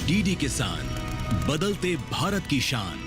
DD किसान, बदलते भारत की शान।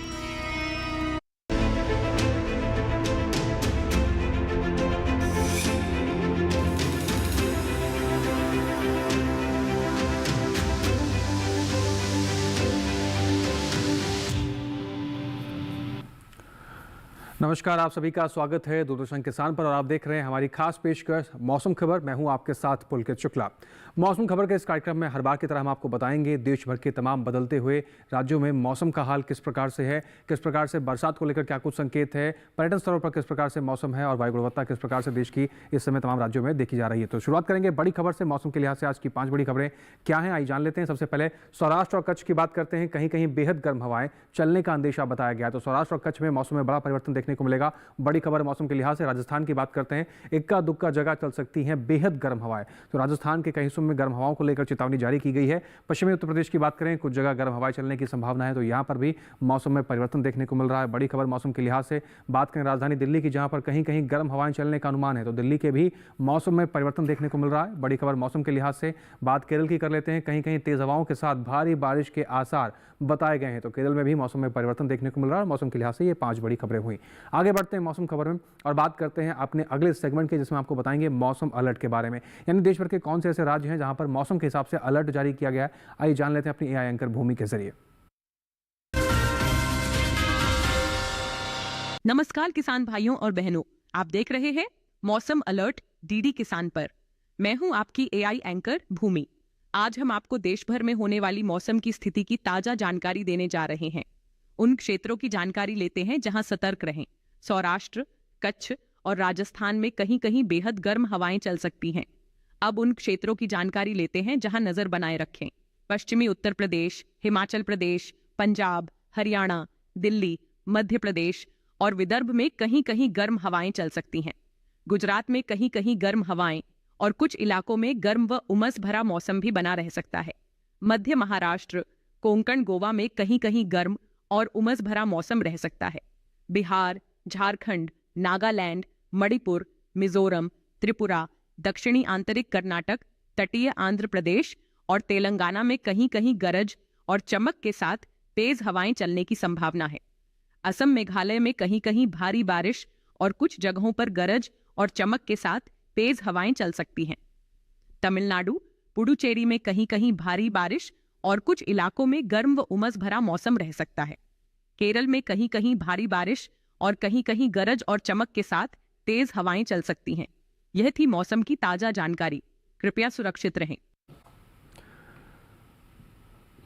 नमस्कार, आप सभी का स्वागत है दूरदर्शन किसान पर और आप देख रहे हैं हमारी खास पेशकश मौसम खबर। मैं हूं आपके साथ पुलकित शुक्ला। मौसम खबर के इस कार्यक्रम में हर बार की तरह हम आपको बताएंगे देश भर के तमाम बदलते हुए राज्यों में मौसम का हाल किस प्रकार से है, किस प्रकार से बरसात को लेकर क्या कुछ संकेत है, पर्यटन स्थलों पर किस प्रकार से मौसम है और वायु गुणवत्ता किस प्रकार से देश की इस समय तमाम राज्यों में देखी जा रही है। तो शुरुआत करेंगे बड़ी खबर से। मौसम के लिहाज से आज की 5 बड़ी खबरें क्या हैं, आइए जान लेते हैं। सबसे पहले सौराष्ट्र और कच्छ की बात करते हैं। कहीं कहीं बेहद गर्म हवाएं चलने का अंदेशा बताया गया है। तो सौराष्ट्र और कच्छ में मौसम में बड़ा परिवर्तन देखने को मिलेगा। बड़ी खबर मौसम के लिहाज से राजस्थान की बात करते हैं। इक्का दुक्का जगह चल सकती हैं बेहद गर्म हवाएं। तो राजस्थान के कई हिस्सों में गर्म हवाओं को लेकर चेतावनी जारी की गई है। पश्चिमी उत्तर प्रदेश की बात करें, कुछ जगह गर्म हवाएं चलने की संभावना है। तो यहां पर भी मौसम में परिवर्तन देखने को मिल रहा है। बड़ी खबर मौसम के लिहाज से बात करें राजधानी दिल्ली की, जहां पर कहीं कहीं गर्म हवाएं चलने का अनुमान है। तो दिल्ली के भी मौसम में परिवर्तन देखने को मिल रहा है। बड़ी खबर मौसम के लिहाज से बात केरल की कर लेते हैं। कहीं कहीं तेज हवाओं के साथ भारी बारिश के आसार बताए गए हैं। तो केरल में भी मौसम में परिवर्तन देखने को मिल रहा है। मौसम के लिहाज से ये 5 बड़ी खबरें हुई। आगे बढ़ते हैं मौसम खबर में और बात करते हैं अपने अगले सेगमेंट के, जिसमें आपको बताएंगे मौसम अलर्ट के बारे में। यानी देश भर के कौन से ऐसे राज्य हैं जहां पर मौसम के हिसाब से अलर्ट जारी किया गया है। आइए जान लेते हैं अपनी एआई एंकर भूमि के जरिए। नमस्कार किसान भाइयों और बहनों, आप देख रहे हैं मौसम अलर्ट डीडी किसान पर। मैं हूं आपकी एआई एंकर भूमि। आज हम आपको देश भर में होने वाली मौसम की स्थिति की ताजा जानकारी देने जा रहे हैं। उन क्षेत्रों की जानकारी लेते हैं जहां सतर्क रहें। सौराष्ट्र, कच्छ और राजस्थान में कहीं कहीं बेहद गर्म हवाएं चल सकती हैं। अब उन क्षेत्रों की जानकारी लेते हैं जहां नजर बनाए रखें। पश्चिमी उत्तर प्रदेश, हिमाचल प्रदेश, पंजाब, हरियाणा, दिल्ली, मध्य प्रदेश और विदर्भ में कहीं कहीं गर्म हवाएं चल सकती हैं। गुजरात में कहीं कहीं गर्म हवाएं और कुछ इलाकों में गर्म व उमस भरा मौसम भी बना रह सकता है। मध्य महाराष्ट्र, कोंकण, गोवा में कहीं कहीं गर्म और उमस भरा मौसम रह सकता है। बिहार, झारखंड, नागालैंड, मणिपुर, मिजोरम, त्रिपुरा, दक्षिणी आंतरिक कर्नाटक, तटीय आंध्र प्रदेश और तेलंगाना में कहीं कहीं गरज और चमक के साथ तेज हवाएं चलने की संभावना है। असम, मेघालय में कहीं कहीं भारी बारिश और कुछ जगहों पर गरज और चमक के साथ तेज हवाएं चल सकती हैं। तमिलनाडु, पुडुचेरी में कहीं कहीं भारी बारिश और कुछ इलाकों में गर्म व उमस भरा मौसम रह सकता है। केरल में कहीं कहीं भारी बारिश और कहीं कहीं गरज और चमक के साथ तेज हवाएं चल सकती हैं। यह थी मौसम की ताजा जानकारी। कृपया सुरक्षित रहें।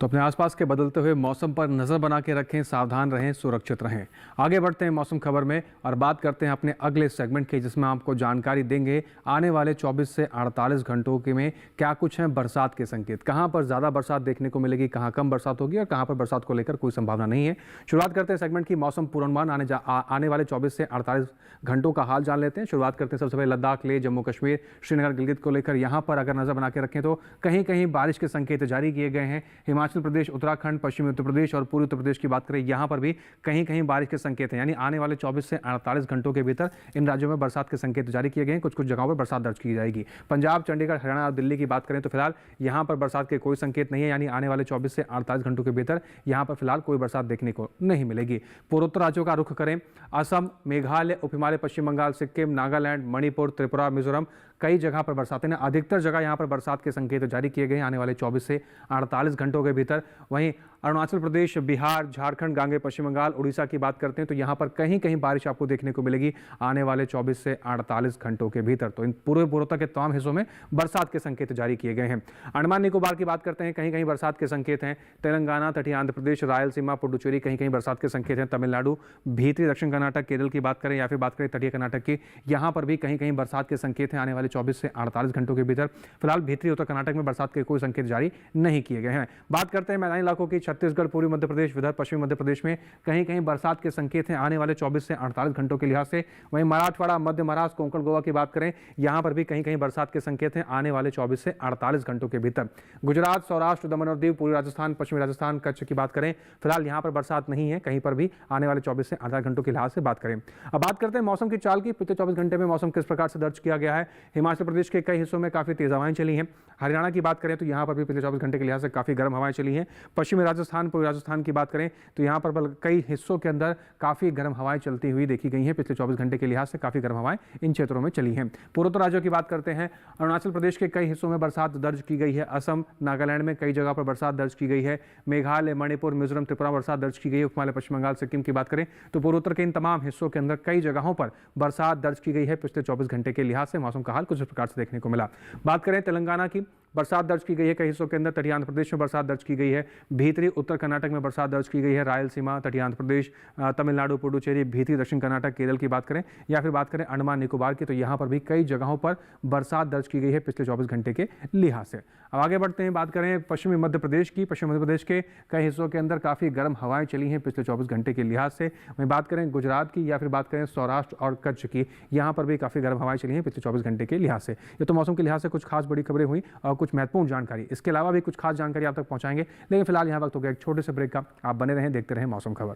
तो अपने आसपास के बदलते हुए मौसम पर नज़र बना के रखें, सावधान रहें, सुरक्षित रहें। आगे बढ़ते हैं मौसम खबर में और बात करते हैं अपने अगले सेगमेंट की, जिसमें आपको जानकारी देंगे आने वाले 24 से 48 घंटों के में क्या कुछ है बरसात के संकेत। कहां पर ज़्यादा बरसात देखने को मिलेगी, कहां कम बरसात होगी और कहां पर बरसात को लेकर कोई संभावना नहीं है। शुरुआत करते हैं सेगमेंट की मौसम पूर्वानुमान आने वाले 24 से 48 घंटों का हाल जान लेते हैं। शुरुआत करते हैं सबसे पहले लद्दाख, लेह, जम्मू कश्मीर, श्रीनगर, गिलगित को लेकर। यहाँ पर अगर नज़र बना के रखें तो कहीं कहीं बारिश के संकेत जारी किए गए हैं। हिमाचल प्रदेश, उत्तराखंड, पश्चिमी उत्तर प्रदेश और पूर्वी उत्तर प्रदेश की बात करें, यहां पर भी कहीं कहीं बारिश के संकेत हैं। यानी आने वाले 24 से 48 घंटों के भीतर इन राज्यों में बरसात के संकेत जारी किए गए हैं। कुछ कुछ जगहों पर बरसात दर्ज की जाएगी। पंजाब, चंडीगढ़, हरियाणा और दिल्ली की बात करें तो फिलहाल यहां पर बरसात के कोई संकेत नहीं है। यानी आने वाले 24 से 48 घंटों के भीतर यहां पर फिलहाल कोई बरसात देखने को नहीं मिलेगी। पूर्वोत्तर राज्यों का रुख करें, असम, मेघालय, उप हिमालय, पश्चिम बंगाल, सिक्किम, नागालैंड, मणिपुर, त्रिपुरा, मिजोरम, कई जगह पर बरसातें हैं। अधिकतर जगह यहां पर बरसात के संकेत जारी किए गए हैं आने वाले 24 से 48 घंटों के भीतर। वहीं अरुणाचल प्रदेश, बिहार, झारखंड, गांगे, पश्चिम बंगाल, उड़ीसा की बात करते हैं तो यहां पर कहीं कहीं बारिश आपको देखने को मिलेगी आने वाले 24 से 48 घंटों के भीतर। तो इन पूर्वोत्तर के तमाम हिस्सों में बरसात के संकेत जारी किए गए हैं। अंडमान निकोबार की बात करते हैं, कहीं कहीं बरसात के संकेत हैं। तेलंगाना, तटीय आंध्र प्रदेश, रायलसीमा, पुडुचेरी, कहीं कहीं बरसात के संकेत हैं। तमिलनाडु, भीतरी दक्षिण कर्नाटक, केरल की बात करें या फिर बात करें तटीय कर्नाटक की, यहां पर भी कहीं कहीं बरसात के संकेत हैं आने वाले 24 से 48 घंटों के भीतर। फिलहाल भीतरी उत्तर कर्नाटक में बरसात के कोई संकेत जारी नहीं किए गए हैं। बात करते हैं मैदानी इलाकों की, छत्तीसगढ़, पूर्वी मध्य प्रदेश, विदर्भ, पश्चिमी मध्य प्रदेश में कहीं कहीं बरसात के संकेत हैं आने वाले 24 से 48 घंटों के लिहाज से। वहीं मराठवाड़ा, मध्य महाराष्ट्र, कोंकण, गोवा की बात करें, यहां पर भी कहीं कहीं बरसात के संकेत हैं आने वाले 24 से 48 घंटों के भीतर। गुजरात, सौराष्ट्र, दमन और दीव, पूर्वी राजस्थान, पश्चिमी राजस्थान, कच्छ की बात करें, फिलहाल यहां पर बरसात नहीं है कहीं पर भी आने वाले 24 से 48 घंटों के लिहाज से बात करें। अब बात करते हैं मौसम की चाल की। पिछले 24 घंटे में मौसम किस प्रकार से दर्ज किया गया है। हिमाचल प्रदेश के कई हिस्सों में काफ़ी तेज़ हवाएं चली हैं। हरियाणा की बात करें तो यहाँ पर भी पिछले 24 घंटे के लिहाज से काफ़ी गर्म हवाएं चली हैं। पश्चिमी राजस्थान, पूर्वी राजस्थान की बात करें तो यहाँ पर कई हिस्सों के अंदर काफ़ी गर्म हवाएं चलती हुई देखी गई हैं। पिछले 24 घंटे के लिहाज से काफ़ी गर्म हवाएं इन क्षेत्रों में चली हैं। पूर्वोत्तर राज्यों की बात करते हैं। अरुणाचल प्रदेश के कई हिस्सों में बरसात दर्ज की गई है। असम, नागालैंड में कई जगह पर बरसात दर्ज की गई है। मेघालय, मणिपुर, मिजोरम, त्रिपुरा बरसात दर्ज की गई है। उपहिमालय, पश्चिम बंगाल, सिक्किम की बात करें तो पूर्वोत्तर के इन तमाम हिस्सों के अंदर कई जगहों पर बरसात दर्ज की गई है। पिछले 24 घंटे के लिहाज से मौसम का हाल कुछ इस प्रकार से देखने को मिला। बात करें तेलंगाना की, बरसात दर्ज की गई है कई हिस्सों के अंदर। तटीय आंध्र प्रदेश में बरसात दर्ज की गई है। भीतरी उत्तर कर्नाटक में बरसात दर्ज की गई है। रायलसीमा, तटीय आंध्र प्रदेश, तमिलनाडु, पुडुचेरी, भीतरी दक्षिण कर्नाटक, केरल की बात करें या फिर बात करें अंडमान निकोबार की, तो यहाँ पर भी कई जगहों पर बरसात दर्ज की गई है पिछले 24 घंटे के लिहाज से। अब आगे बढ़ते हैं, बात करें पश्चिमी मध्य प्रदेश की। पश्चिमी मध्य प्रदेश के कई हिस्सों के अंदर काफ़ी गर्म हवाएं चली हैं पिछले 24 घंटे के लिहाज से। वहीं बात करें गुजरात की या फिर बात करें सौराष्ट्र और कच्छ की, यहाँ पर भी काफ़ी गर्म हवाएं चली हैं पिछले 24 घंटे के लिहाज से। ये तो मौसम के लिहाज से कुछ खास बड़ी खबरें हुई और कुछ महत्वपूर्ण जानकारी। इसके अलावा भी कुछ खास जानकारी आप तक पहुंचाएंगे, लेकिन फिलहाल यहाँ वक्त हो गया एक छोटे से ब्रेक का। आप बने रहें, देखते रहें मौसम खबर।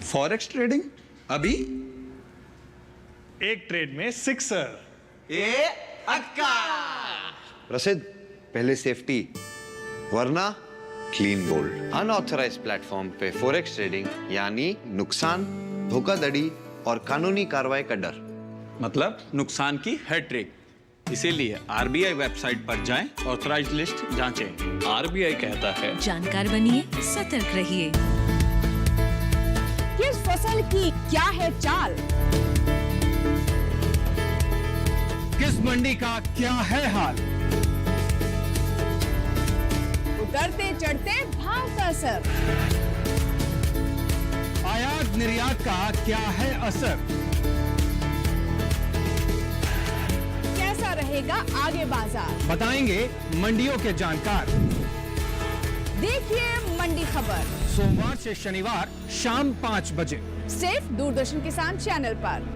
फॉरेक्स ट्रेडिंग अभी एक ट्रेड में सिक्सर। प्रसिद्ध, पहले सेफ्टी वरना क्लीन बोल्ड। अनऑथराइज्ड प्लेटफॉर्म पे फॉरेक्स ट्रेडिंग यानी नुकसान, धोखाधड़ी और कानूनी कार्रवाई का डर। मतलब नुकसान की हैट्रिक। इसीलिए आरबीआई वेबसाइट पर जाएं, ऑथराइज्ड लिस्ट जांचें। आरबीआई कहता है, जानकार बनिए, सतर्क रहिए। किस फसल की क्या है चाल, किस मंडी का क्या है हाल, उतरते चढ़ते भाव का असर, आयात निर्यात का क्या है असर, कैसा रहेगा आगे बाजार, बताएंगे मंडियों के जानकार। देखिए मंडी खबर सोमवार से शनिवार शाम 5 बजे सिर्फ दूरदर्शन किसान चैनल पर।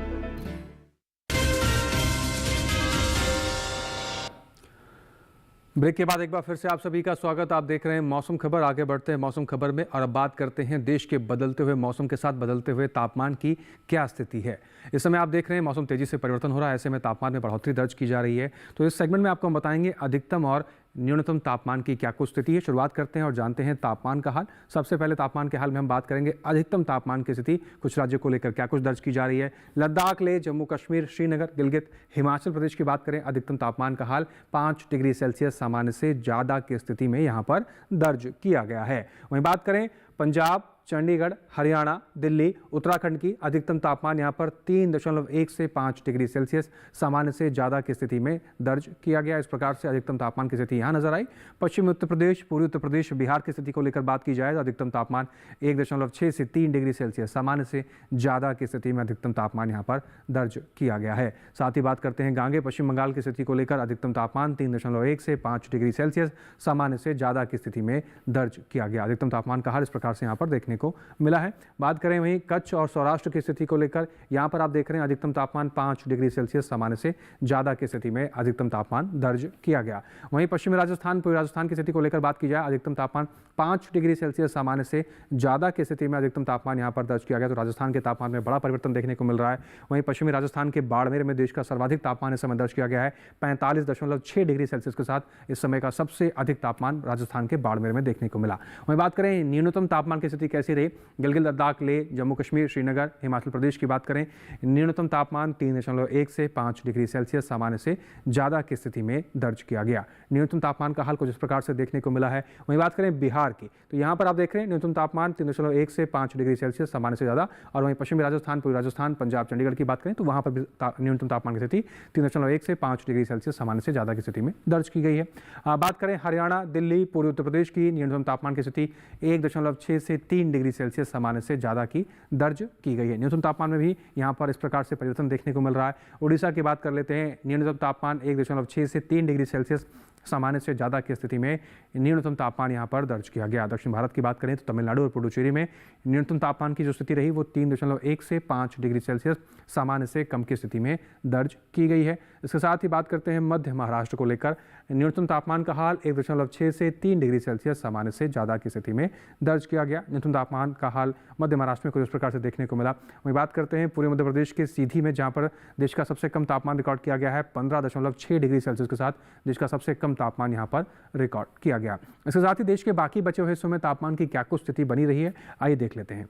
ब्रेक के बाद एक बार फिर से आप सभी का स्वागत। आप देख रहे हैं मौसम खबर। आगे बढ़ते हैं मौसम खबर में और अब बात करते हैं देश के बदलते हुए मौसम के साथ बदलते हुए तापमान की क्या स्थिति है। इस समय आप देख रहे हैं मौसम तेजी से परिवर्तन हो रहा है, ऐसे में तापमान में बढ़ोतरी दर्ज की जा रही है। तो इस सेगमेंट में आपको हम बताएंगे अधिकतम और न्यूनतम तापमान की क्या कुछ स्थिति है। शुरुआत करते हैं और जानते हैं तापमान का हाल। सबसे पहले तापमान के हाल में हम बात करेंगे अधिकतम तापमान की स्थिति कुछ राज्यों को लेकर क्या कुछ दर्ज की जा रही है। लद्दाख, लेह, जम्मू कश्मीर, श्रीनगर, गिलगित, हिमाचल प्रदेश की बात करें, अधिकतम तापमान का हाल 5 डिग्री सेल्सियस सामान्य से ज़्यादा की स्थिति में यहाँ पर दर्ज किया गया है। वहीं बात करें पंजाब, चंडीगढ़, हरियाणा, दिल्ली, उत्तराखंड की अधिकतम तापमान यहाँ पर 3.1 से 5 डिग्री सेल्सियस सामान्य से ज़्यादा की स्थिति में दर्ज किया गया। इस प्रकार से अधिकतम तापमान की स्थिति यहाँ नजर आई। पश्चिमी उत्तर प्रदेश, पूर्वी उत्तर प्रदेश, बिहार की स्थिति को लेकर बात की जाए तो अधिकतम तापमान 1.6 से 3 डिग्री सेल्सियस सामान्य से ज़्यादा की स्थिति में अधिकतम तापमान यहाँ पर दर्ज किया गया है। साथ ही बात करते हैं गांगे, पश्चिम बंगाल की स्थिति को लेकर अधिकतम तापमान 3.1 से 5 डिग्री सेल्सियस सामान्य से ज़्यादा की स्थिति में दर्ज किया गया। अधिकतम तापमान का हाल इस प्रकार से यहाँ पर देखने को मिला है। बात करें वहीं कच्छ और सौराष्ट्र की स्थिति को लेकर, यहां पर आप देख रहे हैं अधिकतम तापमान 5 डिग्री सेल्सियस सामान्य से ज्यादा की स्थिति में अधिकतम तापमान दर्ज किया गया। वहीं पश्चिमी राजस्थान, पूर्वी राजस्थान की स्थिति को लेकर बात की जाए, अधिकतम तापमान 5 डिग्री सेल्सियस सामान्य से ज्यादा की स्थिति में अधिकतम तापमान यहां पर दर्ज किया गया। तो राजस्थान के तापमान में बड़ा परिवर्तन देखने को मिल रहा है। वहीं पश्चिमी राजस्थान के बाड़मेर में देश का सर्वाधिक तापमान इस समय दर्ज किया गया है। 45.6 डिग्री सेल्सियस के साथ इस समय का सबसे अधिक तापमान राजस्थान के बाड़मेर में देखने को मिला। वहीं बात करें न्यूनतम तापमान की स्थिति कैसी रही, गिलगित, लद्दाख, लेह, जम्मू कश्मीर, श्रीनगर, हिमाचल प्रदेश की बात करें, न्यूनतम तापमान 3.1 से 5 डिग्री सेल्सियस सामान्य से ज़्यादा की स्थिति में दर्ज किया गया। न्यूनतम तापमान का हाल कुछ इस प्रकार से देखने को मिला है। वहीं बात करें बिहार की, तो यहाँ पर आप देख रहे हैं न्यूनतम तापमान 3.1 से 5 डिग्री सेल्सियस सामान्य से ज़्यादा। और वहीं पश्चिमी राजस्थान, पूर्वी राजस्थान, पंजाब, चंडीगढ़ की बात करें तो वहाँ पर भी न्यूनतम तापमान की स्थिति 3.1 से 5 डिग्री सेल्सियस सामान्य से ज़्यादा की स्थिति में दर्ज की गई है। बात करें हरियाणा, दिल्ली, पूर्वी उत्तर प्रदेश की न्यूनतम तापमान की स्थिति 1.6 से 3 डिग्री सेल्सियस सामान्य से ज़्यादा की दर्ज की गई है। न्यूनतम तापमान में भी यहाँ पर इस प्रकार से परिवर्तन देखने को मिल रहा है। उड़ीसा की बात कर लेते हैं, न्यूनतम तापमान 1.6 से 3 डिग्री सेल्सियस सामान्य से ज़्यादा की स्थिति में न्यूनतम तापमान यहाँ पर दर्ज किया गया। दक्षिण भारत की बात करें तो तमिलनाडु और पुडुचेरी में न्यूनतम तापमान की जो स्थिति रही वो 3.1 से 5 डिग्री सेल्सियस सामान्य से कम की स्थिति में दर्ज की गई है। इसके साथ ही बात करते हैं मध्य महाराष्ट्र को लेकर। न्यूनतम तापमान का हाल 1.6 से 3 डिग्री सेल्सियस सामान्य से ज़्यादा की स्थिति में दर्ज किया गया। न्यूनतम तापमान का हाल मध्य महाराष्ट्र में कुछ इस प्रकार से देखने को मिला। वहीं बात करते हैं पूर्वी मध्य प्रदेश के सीधी में, जहाँ पर देश का सबसे कम तापमान रिकॉर्ड किया गया है 15.6 डिग्री सेल्सियस के साथ देश का सबसे कम तापमान यहाँ पर रिकॉर्ड किया गया। इसके साथ ही देश के बाकी बचे हुए हिस्सों में तापमान की क्या कुछ स्थिति बनी रही है, आइए देख लेते हैं।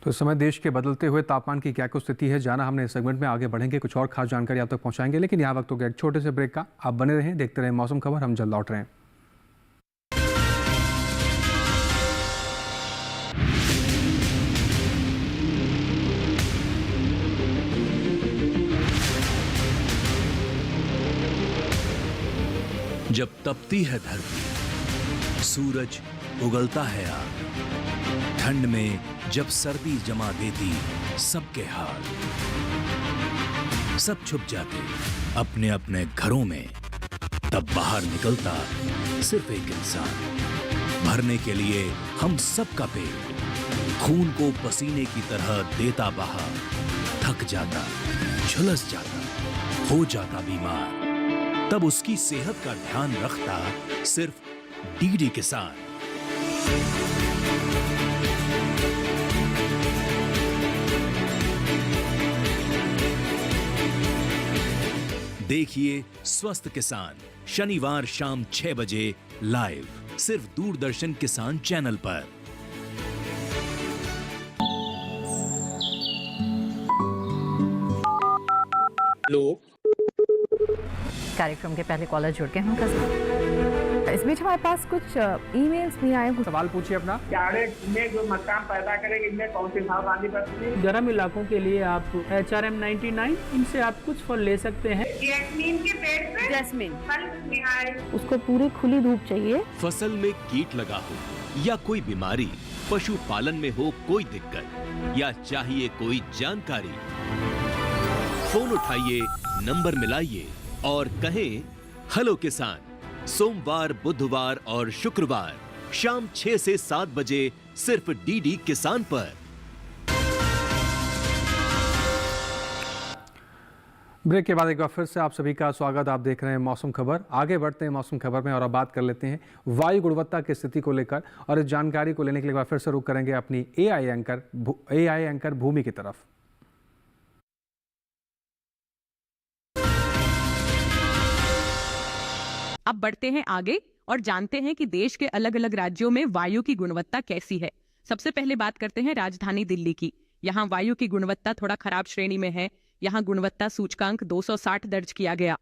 तो इस समय देश के बदलते हुए तापमान की क्या कुछ स्थिति है जाना हमने इस सेगमेंट में। आगे बढ़ेंगे, कुछ और खास जानकारी आप तक पहुंचाएंगे, लेकिन यहाँ वक्त हो गया एक छोटे से ब्रेक का। आप बने रहें, देखते रहें मौसम खबर, हम जल्द लौट रहे हैं। जब तपती है धरती, सूरज उगलता है आग, ठंड में जब सर्दी जमा देती सबके हाल, सब छुप जाते अपने अपने घरों में, तब बाहर निकलता सिर्फ एक इंसान, भरने के लिए हम सबका पेट, खून को पसीने की तरह देता बहा, थक जाता, झुलस जाता, हो जाता बीमार, तब उसकी सेहत का ध्यान रखता सिर्फ डीडी किसान। देखिए स्वस्थ किसान शनिवार शाम 6 बजे लाइव, सिर्फ दूरदर्शन किसान चैनल पर। कार्यक्रम के पहले कॉलर जुड़ के हम इस बीच हमारे पास कुछ ईमेल्स भी आए। सवाल पूछिए अपना। में जो मकान पैदा करेंगे इनमें कौन सी सावधानी बरतनी है? गर्म इलाकों के लिए आप HRM 99 इनसे आप कुछ फल ले सकते हैं। जैस्मीन के पेड़ पे जैस्मीन फल उसको पूरी खुली धूप चाहिए। फसल में कीट लगा हो या कोई बीमारी, पशुपालन में हो कोई दिक्कत या चाहिए कोई जानकारी, फोन उठाइए, नंबर मिलाइए और कहें हेलो किसान। सोमवार, बुधवार और शुक्रवार शाम 6 से 7 बजे सिर्फ डीडी किसान पर। ब्रेक के बाद एक बार फिर से आप सभी का स्वागत। आप देख रहे हैं मौसम खबर। आगे बढ़ते हैं मौसम खबर में और अब बात कर लेते हैं वायु गुणवत्ता की स्थिति को लेकर, और इस जानकारी को लेने के लिए एक बार फिर से रुख करेंगे अपनी एआई एंकर भूमि की तरफ। अब बढ़ते हैं आगे और जानते हैं कि देश के अलग अलग राज्यों में वायु की गुणवत्ता कैसी है। सबसे पहले बात करते हैं राजधानी दिल्ली की। यहाँ वायु की गुणवत्ता थोड़ा खराब श्रेणी में है। यहाँ गुणवत्ता सूचकांक 260 दर्ज किया गया।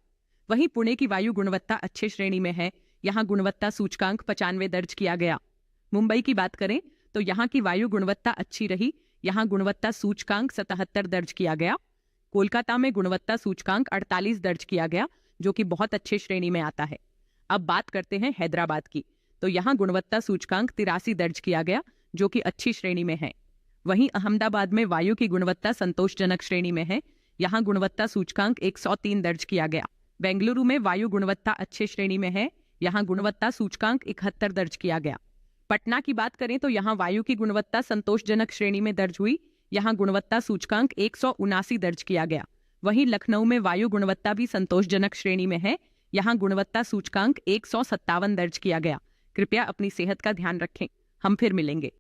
वहीं पुणे की वायु गुणवत्ता अच्छे श्रेणी में है। यहाँ गुणवत्ता सूचकांक 95 दर्ज किया गया। मुंबई की बात करें तो यहाँ की वायु गुणवत्ता अच्छी रही। यहाँ गुणवत्ता सूचकांक 77 दर्ज किया गया। कोलकाता में गुणवत्ता सूचकांक 48 दर्ज किया गया, जो कि बहुत अच्छे श्रेणी में आता है। अब बात करते हैं हैदराबाद की। तो यहाँ गुणवत्ता सूचकांक 83 दर्ज किया गया, जो कि अच्छी श्रेणी में है। वहीं अहमदाबाद में वायु की गुणवत्ता संतोषजनक श्रेणी में है। यहाँ गुणवत्ता सूचकांक 103 दर्ज किया गया। बेंगलुरु में वायु गुणवत्ता अच्छे श्रेणी में है। यहाँ गुणवत्ता सूचकांक 71 दर्ज किया गया। पटना की बात करें तो यहाँ वायु की गुणवत्ता संतोषजनक श्रेणी में दर्ज हुई। यहाँ गुणवत्ता सूचकांक 179 दर्ज किया गया। वहीं लखनऊ में वायु गुणवत्ता भी संतोषजनक श्रेणी में है। यहाँ गुणवत्ता सूचकांक 157 दर्ज किया गया। कृपया अपनी सेहत का ध्यान रखें। हम फिर मिलेंगे।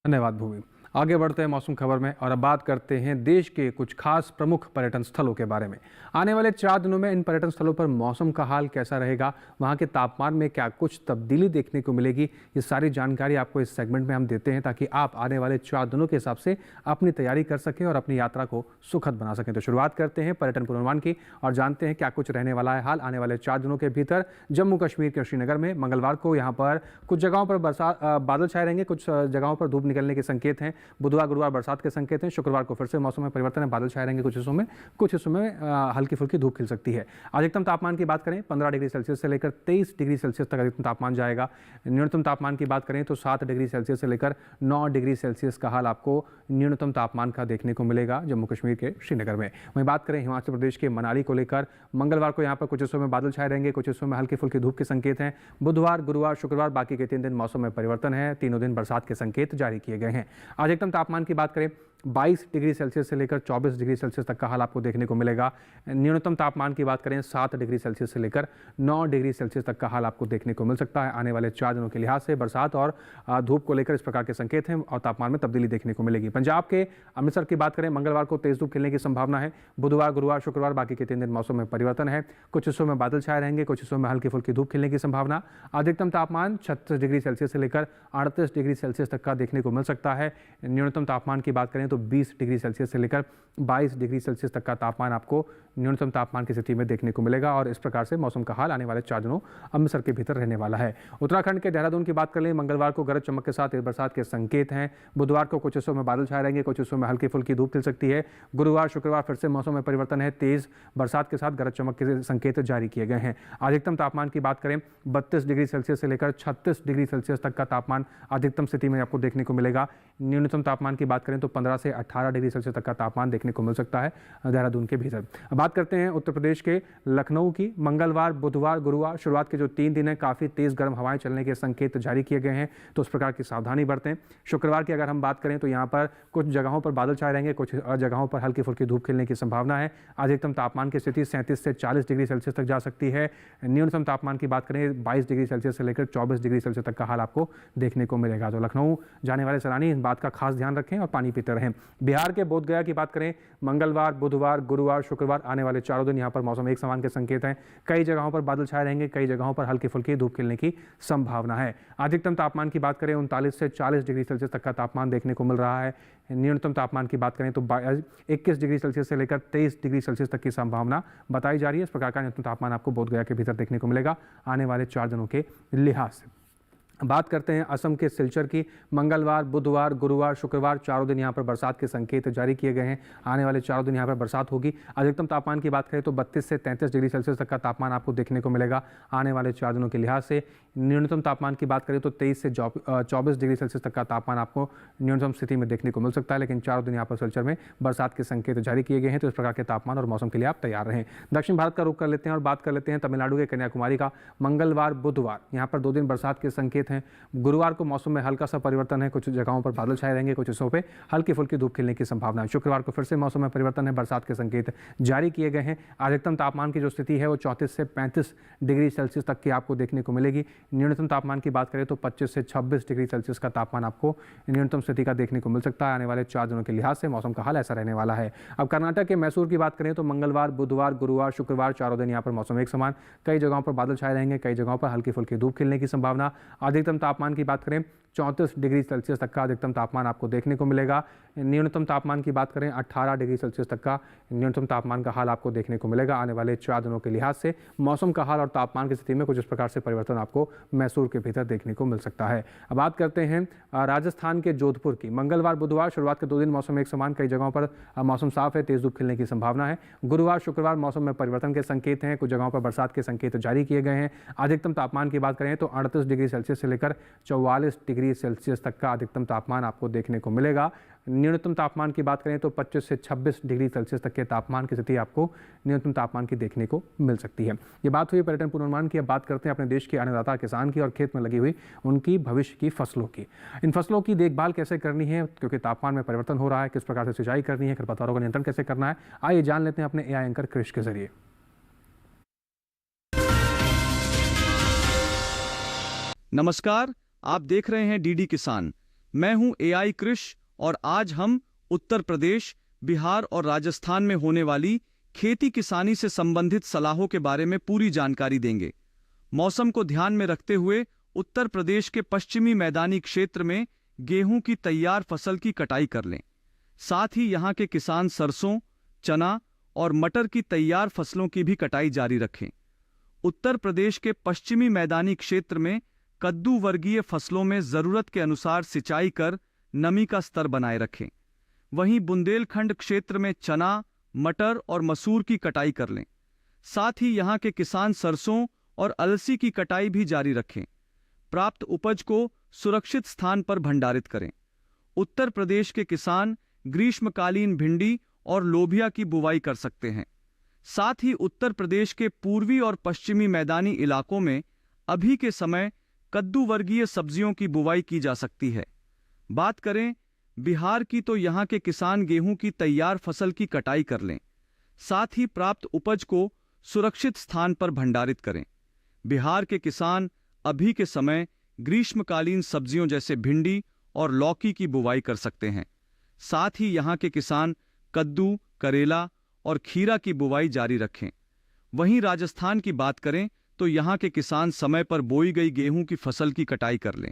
धन्यवाद भूमि। आगे बढ़ते हैं मौसम खबर में और अब बात करते हैं देश के कुछ खास प्रमुख पर्यटन स्थलों के बारे में। आने वाले 4 दिनों में इन पर्यटन स्थलों पर मौसम का हाल कैसा रहेगा, वहां के तापमान में क्या कुछ तब्दीली देखने को मिलेगी, ये सारी जानकारी आपको इस सेगमेंट में हम देते हैं ताकि आप आने वाले 4 दिनों के हिसाब से अपनी तैयारी कर सकें और अपनी यात्रा को सुखद बना सकें। तो शुरुआत करते हैं पर्यटन पूर्वानुमान की और जानते हैं क्या कुछ रहने वाला है हाल आने वाले 4 दिनों के भीतर। जम्मू कश्मीर के श्रीनगर में मंगलवार को यहाँ पर कुछ जगहों पर बादल छाए रहेंगे, कुछ जगहों पर धूप निकलने के संकेत हैं। बुधवार गुरुवार बरसात के संकेत हैं। शुक्रवार को फिर से मौसम में परिवर्तन है, बादल छाए रहेंगे कुछ हिस्सों में हल्की फुल्की धूप खिल सकती है। अधिकतम तापमान की बात करें 15 डिग्री सेल्सियस से लेकर 23 डिग्री सेल्सियस तक अधिकतम तापमान जाएगा। न्यूनतम तापमान की बात करें तो 7 डिग्री सेल्सियस से लेकर 9 डिग्री सेल्सियस का हाल आपको न्यूनतम तापमान का देखने को मिलेगा जम्मू कश्मीर के श्रीनगर में। वहीं बात करें हिमाचल प्रदेश के मनाली को लेकर, मंगलवार को यहाँ पर कुछ हिस्सों में बादल छाए रहेंगे, कुछ हिस्सों में हल्की फुल्की धूप के संकेत हैं। बुधवार गुरुवार शुक्रवार बाकी के 3 दिन मौसम में परिवर्तन है, तीनों दिन बरसात के संकेत जारी किए गए हैं। अधिकतम तापमान की बात करें 22 डिग्री सेल्सियस से लेकर 24 डिग्री सेल्सियस तक का हाल आपको देखने को मिलेगा। न्यूनतम तापमान की बात करें 7 डिग्री सेल्सियस से लेकर 9 डिग्री सेल्सियस तक का हाल आपको देखने को मिल सकता है। आने वाले 4 दिनों के लिहाज से बरसात और धूप को लेकर इस प्रकार के संकेत हैं और तापमान में तब्दीली देखने को मिलेगी। पंजाब के अमृतसर की बात करें, मंगलवार को तेज धूप खिलने की संभावना है। बुधवार गुरुवार शुक्रवार बाकी के 3 दिन मौसम में परिवर्तन है, कुछ हिस्सों में बादल छाए रहेंगे, कुछ हिस्सों में हल्की फुल्की धूप खिलने की संभावना। अधिकतम तापमान 36 डिग्री सेल्सियस से लेकर 38 डिग्री सेल्सियस तक का देखने को मिल सकता है। न्यूनतम तापमान की बात करें तो 20 डिग्री सेल्सियस से लेकर 22 डिग्री सेल्सियस तक का तापमान आपको न्यूनतम तापमान की स्थिति में देखने को मिलेगा और इस प्रकार से मौसम का हाल आने वाले 4 दिनों अमृतसर के भीतर रहने वाला है। उत्तराखंड के देहरादून की बात कर लें, मंगलवार को गरज चमक के साथ बरसात के संकेत हैं। बुधवार को कुछ हिस्सों में बादल छाए रहेंगे, कुछ हिस्सों में हल्की फुल्की धूप खिल सकती है। गुरुवार शुक्रवार फिर से मौसम में परिवर्तन है, तेज बरसात के साथ गरज चमक के संकेत जारी किए गए हैं। अधिकतम तापमान की बात करें 32 डिग्री सेल्सियस से लेकर 36 डिग्री सेल्सियस तक का तापमान अधिकतम स्थिति में आपको देखने को मिलेगा। न्यूनतम तापमान की बात करें तो 15 से 18 डिग्री सेल्सियस तक का तापमान देखने को मिल सकता है देहरादून के भीतर। अब बात करते हैं उत्तर प्रदेश के लखनऊ की। मंगलवार बुधवार गुरुवार शुरुआत के जो 3 दिन है काफ़ी तेज़ गर्म हवाएं चलने के संकेत जारी किए गए हैं, तो उस प्रकार की सावधानी बरतें। शुक्रवार की अगर हम बात करें तो यहाँ पर कुछ जगहों पर बादल छाए रहेंगे, कुछ जगहों पर हल्की फुल्की धूप खिलने की संभावना है। अधिकतम तापमान की स्थिति 37 से 40 डिग्री सेल्सियस तक जा सकती है। न्यूनतम तापमान की बात करें 22 डिग्री सेल्सियस से लेकर 24 डिग्री सेल्सियस तक का हाल आपको देखने को मिलेगा। तो लखनऊ जाने वाले सैलानी इस बात का खास ध्यान रखें और पानी पीते रहें। बिहार के बोधगया की बात करें, मंगलवार बुधवार गुरुवार शुक्रवार आने वाले 4 दिन यहाँ पर मौसम एक समान के संकेत हैं। कई जगहों पर बादल छाए रहेंगे, कई जगहों पर हल्की फुल्की धूप खिलने की संभावना है। अधिकतम तापमान की बात करें 39 से 40 डिग्री सेल्सियस तक का तापमान देखने को मिल रहा है। न्यूनतम तापमान की बात करें तो 21 डिग्री सेल्सियस से लेकर 23 डिग्री सेल्सियस तक की संभावना बताई जा रही है। इस प्रकार का न्यूनतम तापमान आपको बोधगया के भीतर देखने को मिलेगा आने वाले 4 दिनों के लिहाज से। बात करते हैं असम के सिलचर की। मंगलवार बुधवार गुरुवार शुक्रवार 4 दिन यहाँ पर बरसात के संकेत जारी किए गए हैं। आने वाले 4 दिन यहाँ पर बरसात होगी। अधिकतम तापमान की बात करें तो 32 से 33 डिग्री सेल्सियस तक का तापमान आपको देखने को मिलेगा आने वाले 4 दिनों के लिहाज से। न्यूनतम तापमान की बात करें तो 23 से 24 डिग्री सेल्सियस तक का तापमान आपको न्यूनतम स्थिति में देखने को मिल सकता है, लेकिन 4 दिन यहाँ पर सिलचर में बरसात के संकेत जारी किए गए हैं, तो इस प्रकार के तापमान और मौसम के लिए आप तैयार रहें। दक्षिण भारत का रुख कर लेते हैं और बात कर लेते हैं तमिलनाडु के कन्याकुमारी का। मंगलवार बुधवार यहाँ पर 2 दिन बरसात के संकेत हैं। गुरुवार को मौसम में हल्का सा परिवर्तन है, कुछ जगहों पर बादल छाए रहेंगे, कुछ हिस्सों पे हल्की फुल्की धूप खिलने की संभावना है। शुक्रवार को फिर से मौसम में परिवर्तन है, बरसात के संकेत जारी किए गए हैं। अधिकतम तापमान की जो स्थिति है वो 34 से 35 डिग्री सेल्सियस तक की आपको देखने को मिलेगी। न्यूनतम तापमान की बात करें तो 25 से 26 डिग्री सेल्सियस का तापमान आपको न्यूनतम स्थिति का देखने को मिल सकता है। आने वाले 4 दिनों के लिहाज से मौसम का हाल ऐसा रहने वाला है। अब कर्नाटक के मैसूर की बात करें तो मंगलवार बुधवार गुरुवार शुक्रवार 4 दिन यहाँ पर मौसम एक समान। कई जगहों पर बादल छाए रहेंगे, कई जगहों पर हल्की फुल्की धूप खिलने की संभावना। अधिकतम तापमान की बात करें 34 डिग्री सेल्सियस तक का अधिकतम तापमान आपको देखने को मिलेगा। न्यूनतम तापमान की बात करें 18 डिग्री सेल्सियस तक का न्यूनतम तापमान का हाल आपको देखने को मिलेगा। आने वाले 4 दिनों के लिहाज से मौसम का हाल और तापमान की स्थिति में कुछ इस प्रकार से परिवर्तन आपको मैसूर के भीतर देखने को मिल सकता है। अब बात करते हैं राजस्थान के जोधपुर की। मंगलवार बुधवार शुरुआत के 2 दिन मौसम एक समान, कई जगहों पर मौसम साफ है, तेज धूप खिलने की संभावना है। गुरुवार शुक्रवार मौसम में परिवर्तन के संकेत हैं, कुछ जगहों पर बरसात के संकेत जारी किए गए हैं। अधिकतम तापमान की बात करें तो 38 डिग्री सेल्सियस से लेकर 44 डिग्री सेल्सियस तक का अधिकतम तापमान आपको देखने को मिलेगा। न्यूनतम तापमान की बात करें तो 25 से 26 डिग्री सेल्सियस तक के तापमान की स्थिति आपको न्यूनतम तापमान की देखने को मिल सकती है। ये बात हुई पर्यटन पूर्वानुमान की। अब बात करते हैं अपने देश के अन्नदाता किसान की और खेत में लगी हुई उनकी भविष्य की फसलों की। इन फसलों की देखभाल कैसे करनी है, क्योंकि तापमान में परिवर्तन हो रहा है, किस प्रकार से सिंचाई करनी है, खरपतवारों का नियंत्रण कैसे करना है, आइए जान लेते हैं अपने एआई एंकर कृष के जरिए। नमस्कार, आप देख रहे हैं डीडी किसान। मैं हूं एआई कृष और आज हम उत्तर प्रदेश, बिहार और राजस्थान में होने वाली खेती किसानी से संबंधित सलाहों के बारे में पूरी जानकारी देंगे। मौसम को ध्यान में रखते हुए उत्तर प्रदेश के पश्चिमी मैदानी क्षेत्र में गेहूं की तैयार फसल की कटाई कर लें। साथ ही यहां के किसान सरसों, चना और मटर की तैयार फसलों की भी कटाई जारी रखें। उत्तर प्रदेश के पश्चिमी मैदानी क्षेत्र में कद्दू वर्गीय फसलों में जरूरत के अनुसार सिंचाई कर नमी का स्तर बनाए रखें। वहीं बुंदेलखंड क्षेत्र में चना, मटर और मसूर की कटाई कर लें। साथ ही यहां के किसान सरसों और अलसी की कटाई भी जारी रखें। प्राप्त उपज को सुरक्षित स्थान पर भंडारित करें। उत्तर प्रदेश के किसान ग्रीष्मकालीन भिंडी और लोबिया की बुवाई कर सकते हैं। साथ ही उत्तर प्रदेश के पूर्वी और पश्चिमी मैदानी इलाकों में अभी के समय कद्दू वर्गीय सब्जियों की बुवाई की जा सकती है। बात करें बिहार की तो यहां के किसान गेहूं की तैयार फसल की कटाई कर लें। साथ ही प्राप्त उपज को सुरक्षित स्थान पर भंडारित करें। बिहार के किसान अभी के समय ग्रीष्मकालीन सब्जियों जैसे भिंडी और लौकी की बुवाई कर सकते हैं। साथ ही यहां के किसान कद्दू, करेला और खीरा की बुवाई जारी रखें। वहीं राजस्थान की बात करें तो यहां के किसान समय पर बोई गई गेहूं की फसल की कटाई कर लें।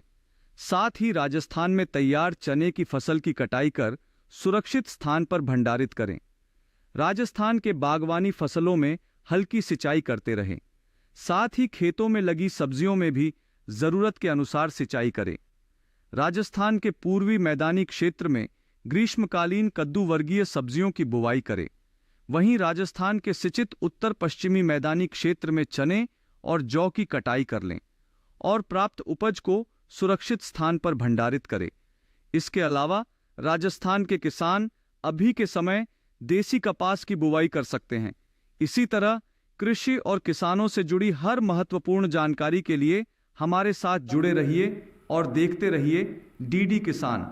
साथ ही राजस्थान में तैयार चने की फसल की कटाई कर सुरक्षित स्थान पर भंडारित करें। राजस्थान के बागवानी फसलों में हल्की सिंचाई करते रहें। साथ ही खेतों में लगी सब्जियों में भी जरूरत के अनुसार सिंचाई करें। राजस्थान के पूर्वी मैदानी क्षेत्र में ग्रीष्मकालीन कद्दू वर्गीय सब्जियों की बुवाई करें। वहीं राजस्थान के सिंचित उत्तर पश्चिमी मैदानी क्षेत्र में चने और जौ की कटाई कर लें और प्राप्त उपज को सुरक्षित स्थान पर भंडारित करें। इसके अलावा राजस्थान के किसान अभी के समय देसी कपास की बुवाई कर सकते हैं। इसी तरह कृषि और किसानों से जुड़ी हर महत्वपूर्ण जानकारी के लिए हमारे साथ जुड़े रहिए और देखते रहिए डीडी किसान।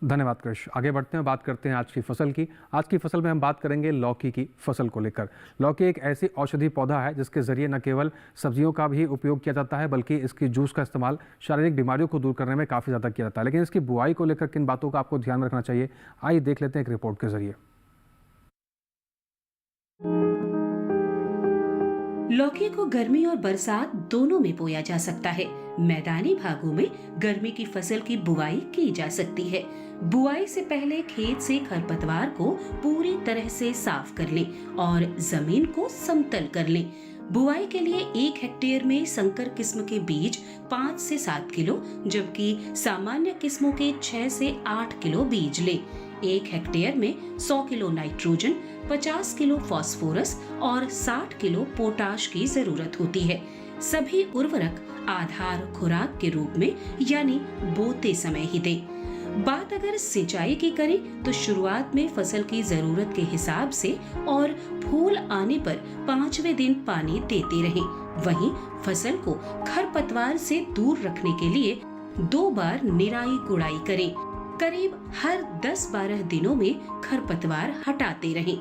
धन्यवाद कृष। आगे बढ़ते हैं, बात करते हैं आज की फसल की। आज की फसल में हम बात करेंगे लौकी की फसल को लेकर। लौकी एक ऐसी औषधि पौधा है जिसके जरिए न केवल सब्जियों का भी उपयोग किया जाता है बल्कि इसकी जूस का इस्तेमाल शारीरिक बीमारियों को दूर करने में काफ़ी ज़्यादा किया जाता है। लेकिन इसकी बुआई को लेकर किन बातों का आपको ध्यान में रखना चाहिए, आइए देख लेते हैं एक रिपोर्ट के जरिए। लौकी को गर्मी और बरसात दोनों में बोया जा सकता है। मैदानी भागों में गर्मी की फसल की बुआई की जा सकती है। बुआई से पहले खेत से खरपतवार को पूरी तरह से साफ कर लें और जमीन को समतल कर लें। बुआई के लिए 1 हेक्टेयर में संकर किस्म के बीज 5 से 7 किलो जबकि सामान्य किस्मों के 6 से 8 किलो बीज लें। 1 हेक्टेयर में 100 किलो नाइट्रोजन, 50 किलो फास्फोरस और 60 किलो पोटाश की जरूरत होती है। सभी उर्वरक आधार खुराक के रूप में यानी बोते समय ही दें। बात अगर सिंचाई की करें तो शुरुआत में फसल की जरूरत के हिसाब से और फूल आने पर 5वें दिन पानी देते रहें। वहीं फसल को खरपतवार से दूर रखने के लिए 2 बार निराई गुड़ाई करें। करीब हर 10-12 दिनों में खरपतवार हटाते रहें।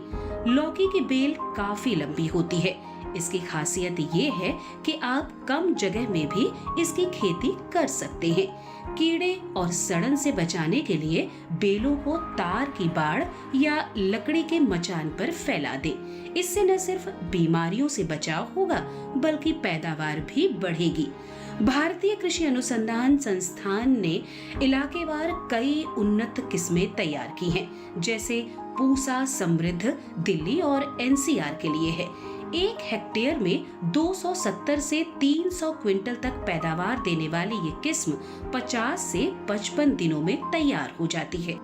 लौकी की बेल काफी लंबी होती है। इसकी खासियत ये है कि आप कम जगह में भी इसकी खेती कर सकते हैं। कीड़े और सड़न से बचाने के लिए बेलों को तार की बाड़ या लकड़ी के मचान पर फैला दें। इससे न सिर्फ बीमारियों से बचाव होगा बल्कि पैदावार भी बढ़ेगी। भारतीय कृषि अनुसंधान संस्थान ने इलाकेवार कई उन्नत किस्में तैयार की हैं, जैसे पूसा समृद्ध दिल्ली और एनसीआर के लिए है। 1 हेक्टेयर में 270 से 300 क्विंटल तक पैदावार देने वाली ये किस्म 50 से 55 दिनों में तैयार हो जाती है।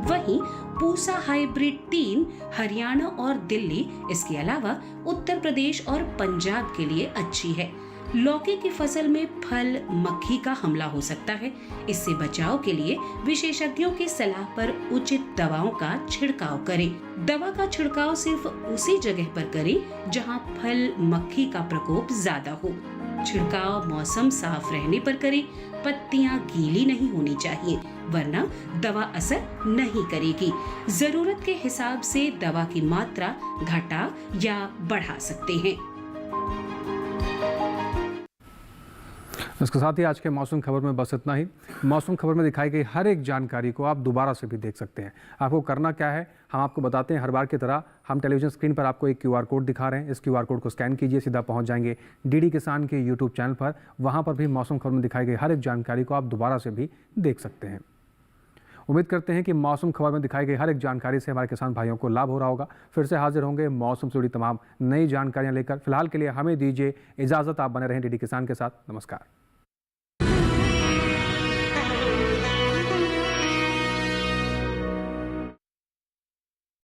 वहीं पूसा हाइब्रिड 3 हरियाणा और दिल्ली, इसके अलावा उत्तर प्रदेश और पंजाब के लिए अच्छी है। लौकी की फसल में फल मक्खी का हमला हो सकता है। इससे बचाव के लिए विशेषज्ञों की सलाह पर उचित दवाओं का छिड़काव करें। दवा का छिड़काव सिर्फ उसी जगह पर करें जहां फल मक्खी का प्रकोप ज्यादा हो। छिड़काव मौसम साफ रहने पर करें। पत्तियां गीली नहीं होनी चाहिए वरना दवा असर नहीं करेगी। जरूरत के हिसाब से दवा की मात्रा घटा या बढ़ा सकते हैं। इसके साथ ही आज के मौसम खबर में बस इतना ही। मौसम खबर में दिखाई गई हर एक जानकारी को आप दोबारा से भी देख सकते हैं। आपको करना क्या है, हम आपको बताते हैं हर बार की तरह। हम टेलीविजन स्क्रीन पर आपको एक QR कोड दिखा रहे हैं। इस QR कोड को स्कैन कीजिए, सीधा पहुंच जाएंगे DD किसान के YouTube चैनल पर। वहां पर भी मौसम खबर में दिखाई गई हर एक जानकारी को आप दोबारा से भी देख सकते हैं। उम्मीद करते हैं कि मौसम खबर में दिखाई गई हर एक जानकारी से हमारे किसान भाइयों को लाभ हो रहा होगा। फिर से हाजिर होंगे मौसम से जुड़ी तमाम नई जानकारियां लेकर। फिलहाल के लिए हमें दीजिए इजाज़त। आप बने रहें DD किसान के साथ। नमस्कार।